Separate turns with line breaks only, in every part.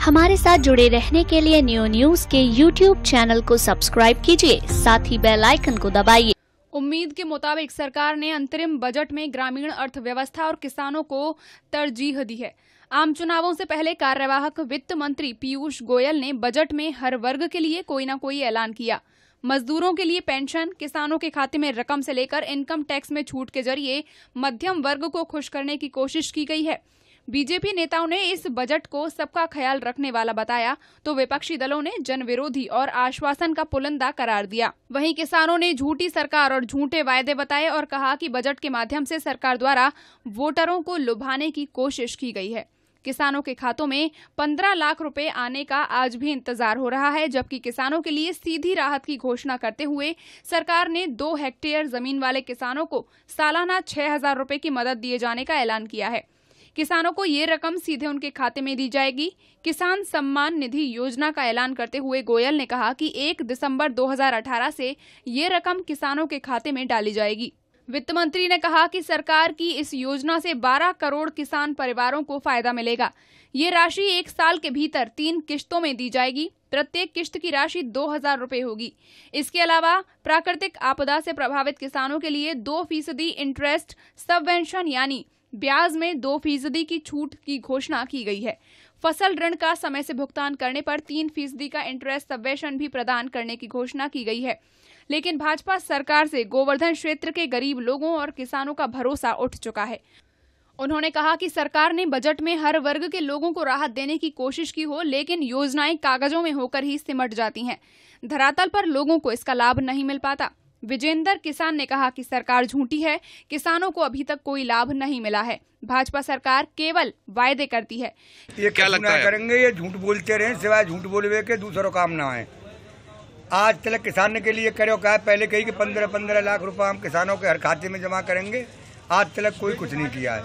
हमारे साथ जुड़े रहने के लिए न्यूज के YouTube चैनल को सब्सक्राइब कीजिए, साथ ही बेल आइकन को दबाइए।
उम्मीद के मुताबिक सरकार ने अंतरिम बजट में ग्रामीण अर्थव्यवस्था और किसानों को तरजीह दी है। आम चुनावों से पहले कार्यवाहक वित्त मंत्री पीयूष गोयल ने बजट में हर वर्ग के लिए कोई न कोई ऐलान किया। मजदूरों के लिए पेंशन, किसानों के खाते में रकम से लेकर इनकम टैक्स में छूट के जरिए मध्यम वर्ग को खुश करने की कोशिश की गई है। बीजेपी नेताओं ने इस बजट को सबका ख्याल रखने वाला बताया, तो विपक्षी दलों ने जन विरोधी और आश्वासन का पुलिंदा करार दिया। वहीं किसानों ने झूठी सरकार और झूठे वायदे बताए और कहा कि बजट के माध्यम से सरकार द्वारा वोटरों को लुभाने की कोशिश की गई है। किसानों के खातों में 15 लाख रुपए आने का आज भी इंतजार हो रहा है, जबकि किसानों के लिए सीधी राहत की घोषणा करते हुए सरकार ने 2 हेक्टेयर जमीन वाले किसानों को सालाना 6,000 रुपए की मदद दिए जाने का ऐलान किया है। किसानों को ये रकम सीधे उनके खाते में दी जाएगी। किसान सम्मान निधि योजना का ऐलान करते हुए गोयल ने कहा कि 1 दिसंबर 2018 से ये रकम किसानों के खाते में डाली जाएगी। वित्त मंत्री ने कहा कि सरकार की इस योजना से 12 करोड़ किसान परिवारों को फायदा मिलेगा। ये राशि 1 साल के भीतर 3 किश्तों में दी जाएगी। प्रत्येक किश्त की राशि 2,000 रुपए होगी। इसके अलावा प्राकृतिक आपदा से प्रभावित किसानों के लिए 2% इंटरेस्ट सबवेंशन यानी ब्याज में 2% की छूट की घोषणा की गई है। फसल ऋण का समय से भुगतान करने पर 3% का इंटरेस्ट सबवेंशन भी प्रदान करने की घोषणा की गई है। लेकिन भाजपा सरकार से गोवर्धन क्षेत्र के गरीब लोगों और किसानों का भरोसा उठ चुका है। उन्होंने कहा कि सरकार ने बजट में हर वर्ग के लोगों को राहत देने की कोशिश की हो, लेकिन योजनाएं कागजों में होकर ही सिमट जाती हैं। धरातल पर लोगों को इसका लाभ नहीं मिल पाता। विजेंद्र किसान ने कहा कि सरकार झूठी है, किसानों को अभी तक कोई लाभ नहीं मिला है। भाजपा सरकार केवल वायदे करती है।
ये क्या लगता है करेंगे, ये झूठ बोलते रहे, सिवाय झूठ बोलवे के दूसरों काम ना है। आज तक किसान के लिए करो क्या, पहले कही कि 15 लाख रुपए हम किसानों के हर खाते में जमा करेंगे, आज तक कोई कुछ नहीं किया है।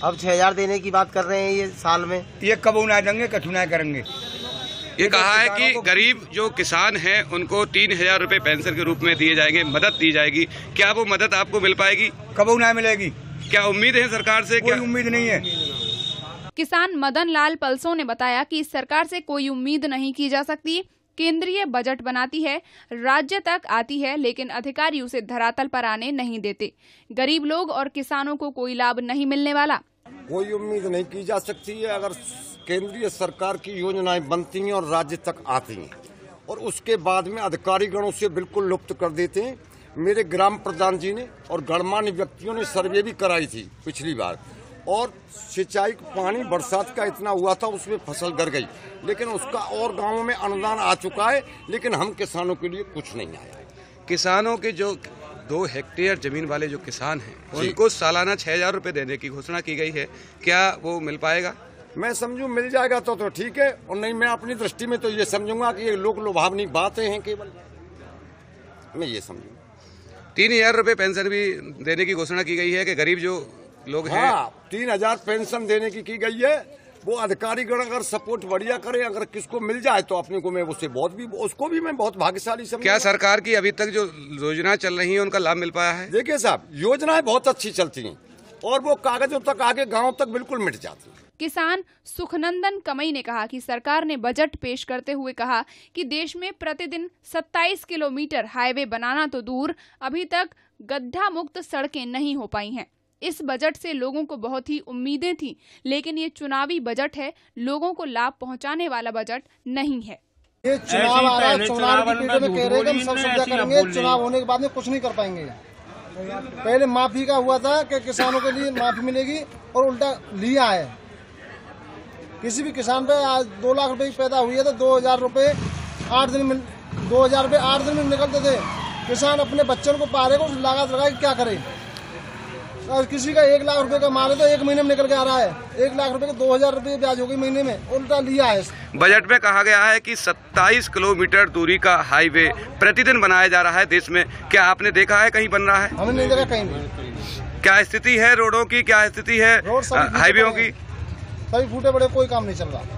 अब 6,000 देने की बात कर रहे हैं ये साल में।
ये कब उन्हें देंगे, कछु ना करेंगे।
ये कहा है कि गरीब जो किसान हैं उनको 3,000 रुपए पेंशन के रूप में दिए जाएंगे, मदद दी जाएगी। क्या वो मदद आपको मिल पाएगी?
कब उन्हें मिलेगी?
क्या उम्मीद है सरकार से?
कोई उम्मीद नहीं है।
किसान मदन लाल पलसो ने बताया कि इस सरकार से कोई उम्मीद नहीं की जा सकती। केंद्रीय बजट बनाती है, राज्य तक आती है, लेकिन अधिकारी उसे धरातल पर आने नहीं देते। गरीब लोग और किसानों को कोई लाभ नहीं मिलने वाला।
कोई उम्मीद नहीं की जा सकती है। अगर केंद्रीय सरकार की योजनाएं बनती हैं और राज्य तक आती हैं और उसके बाद में अधिकारी गणों से बिल्कुल लुप्त कर देते हैं। मेरे ग्राम प्रधान जी ने और गणमान्य व्यक्तियों ने सर्वे भी कराई थी पिछली बार, और सिंचाई पानी बरसात का इतना हुआ था उसमें फसल गिर गई, लेकिन उसका और गांवों में अनुदान आ चुका है, लेकिन हम किसानों के लिए कुछ नहीं आया है।
किसानों के जो 2 हेक्टेयर जमीन वाले जो किसान हैं उनको सालाना 6,000 रुपए देने की घोषणा की गई है, क्या वो मिल पाएगा?
मैं समझूं मिल जाएगा तो ठीक है, और नहीं मैं अपनी दृष्टि में तो ये समझूंगा कि ये लोग लुभावनी बातें हैं केवल, मैं ये समझूंगा।
3,000 रुपए पेंशन भी देने की घोषणा की गई है कि गरीब जो लोग हैं।
हाँ, 3,000 पेंशन देने की गई है। वो अधिकारी गण अगर सपोर्ट बढ़िया करे, अगर किसको मिल जाए तो अपने को मैं उसको भी मैं बहुत भाग्यशाली समझूंगा।
क्या सरकार की अभी तक जो योजना चल रही है उनका लाभ मिल पाया है?
देखिए साहब, योजनाएं बहुत अच्छी चलती हैं और वो कागजों तक आगे गाँव तक बिल्कुल मिट जाती है।
किसान सुखनंदन कमई ने कहा कि सरकार ने बजट पेश करते हुए कहा कि देश में प्रतिदिन 27 किलोमीटर हाईवे बनाना तो दूर, अभी तक गड्ढा मुक्त सड़कें नहीं हो पाई हैं। इस बजट से लोगों को बहुत ही उम्मीदें थी, लेकिन ये चुनावी बजट है, लोगों को लाभ पहुंचाने वाला बजट नहीं है।
ये चुनाव आ रहा है, चुनाव की पीरियड में कह रहे हैं हम सब सुविधा करेंगे, चुनाव होने के बाद में कुछ नहीं कर पाएंगे। पहले माफी का हुआ था कि किसानों के लिए माफी मिलेगी, और उल्टा लिया है। किसी भी किसान पे आज 2 लाख रुपए की पैदा हुई है तो 2,000 रुपए 8 दिन में 2,000 रुपए 8 दिन में निकलते थे। किसान अपने बच्चों को पालेगा, उस लागत लगा क्या करे। और किसी का 1 लाख रुपए का माल है तो 1 महीने में निकल के आ रहा है, 1 लाख रुपए के 2,000 रुपए ब्याज हो गई महीने में, उल्टा लिया है।
बजट में कहा गया है कि 27 किलोमीटर दूरी का हाईवे प्रतिदिन बनाया जा रहा है देश में। क्या आपने देखा है कहीं बन रहा है?
हमने नहीं देखा कहीं भी।
क्या स्थिति है रोडों की, क्या स्थिति है हाईवेओं की?
सभी फूटे पड़े, कोई काम नहीं चल रहा।